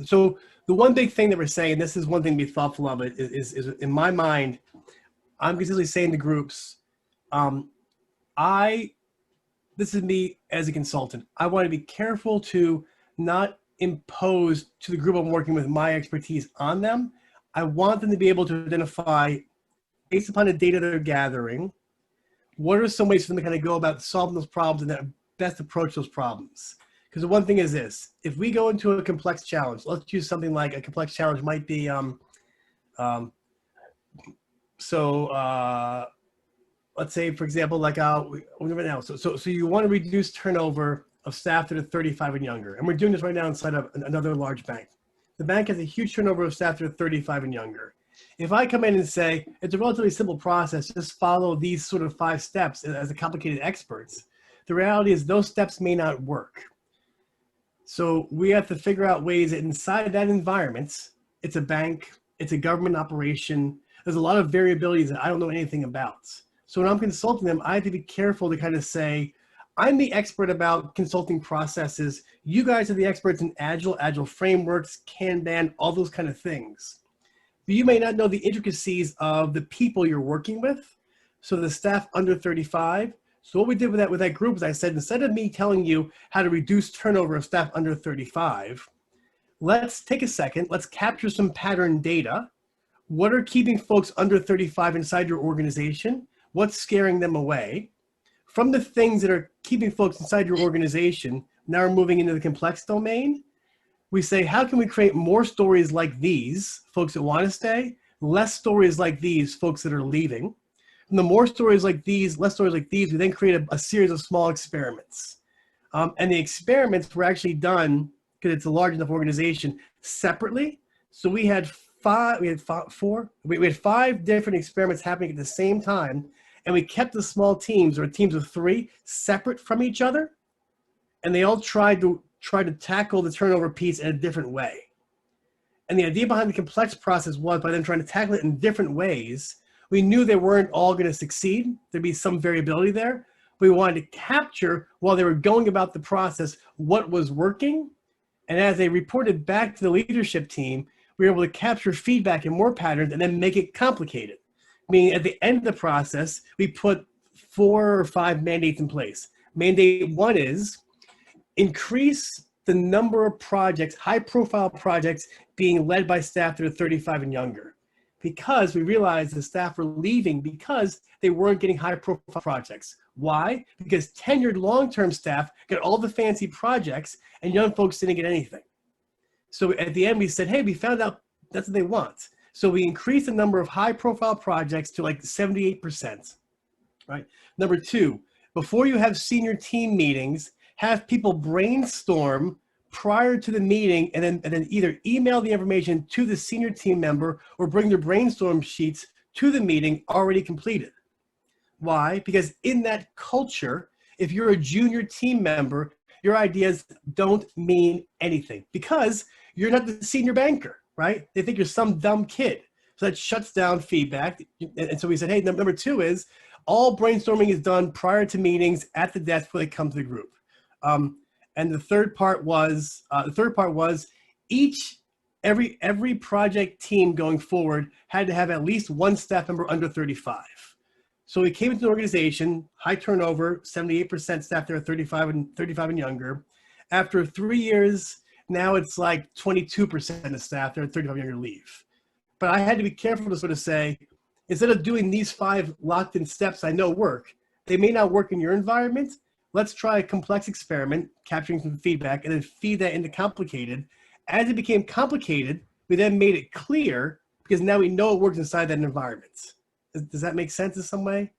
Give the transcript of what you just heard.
So the one big thing that we're saying, this is one thing to be thoughtful of, is in my mind, I'm consistently saying to groups, this is me as a consultant. I want to be careful to not impose to the group I'm working with my expertise on them. I want them to be able to identify, based upon the data they're gathering, what are some ways for them to kind of go about solving those problems and then best approach those problems. Because the one thing is this: if we go into a complex challenge, let's use something like a complex challenge might be, let's say, for example, like so you want to reduce turnover of staff that are 35 and younger, and we're doing this right now inside of another large bank. The bank has a huge turnover of staff that are 35 and younger. If I come in and say it's a relatively simple process, just follow these sort of 5 steps as a complicated experts, the reality is those steps may not work. So we have to figure out ways that inside that environment, it's a bank, it's a government operation, there's a lot of variabilities that I don't know anything about. So when I'm consulting them, I have to be careful to kind of say, I'm the expert about consulting processes. You guys are the experts in agile frameworks, Kanban, all those kind of things. But you may not know the intricacies of the people you're working with. So the staff under 35. So what we did with that group is I said, instead of me telling you how to reduce turnover of staff under 35, let's take a second, let's capture some pattern data. What are keeping folks under 35 inside your organization? What's scaring them away? From the things that are keeping folks inside your organization, now we're moving into the complex domain. We say, how can we create more stories like these, folks that want to stay, less stories like these, folks that are leaving? And the more stories like these, less stories like these, we then create a series of small experiments. And the experiments were actually done, because it's a large enough organization, separately. So we had 5 different experiments happening at the same time, and we kept the small teams, or teams of 3, separate from each other, and they all tried to tackle the turnover piece in a different way. And the idea behind the complex process was, by them trying to tackle it in different ways, we knew they weren't all going to succeed. There'd be some variability there. We wanted to capture, while they were going about the process, what was working. And as they reported back to the leadership team, we were able to capture feedback and more patterns and then make it complicated. Meaning at the end of the process, we put 4 or 5 mandates in place. Mandate 1 is increase the number of projects, high profile projects, being led by staff that are 35 and younger. Because we realized the staff were leaving because they weren't getting high profile projects. Why? Because tenured long-term staff got all the fancy projects and young folks didn't get anything. So at the end we said, hey, we found out that's what they want. So we increased the number of high profile projects to like 78%, right? Number 2, before you have senior team meetings, have people brainstorm prior to the meeting and then either email the information to the senior team member or bring their brainstorm sheets to the meeting already completed. Why? Because in that culture, if you're a junior team member, your ideas don't mean anything because you're not the senior banker, right? They think you're some dumb kid. So that shuts down feedback. And so we said, hey, number 2 is all brainstorming is done prior to meetings at the desk before they come to the group. And the third part was every project team going forward had to have at least 1 staff member under 35. So we came into the organization, high turnover, 78% staff there, 35 and younger. After 3 years, now it's like 22% of staff there, 35 and younger leave. But I had to be careful to sort of say, instead of doing these 5 locked in steps I know work, they may not work in your environment. Let's try a complex experiment, capturing some feedback, and then feed that into complicated. As it became complicated, we then made it clear because now we know it works inside that environment. Does that make sense in some way?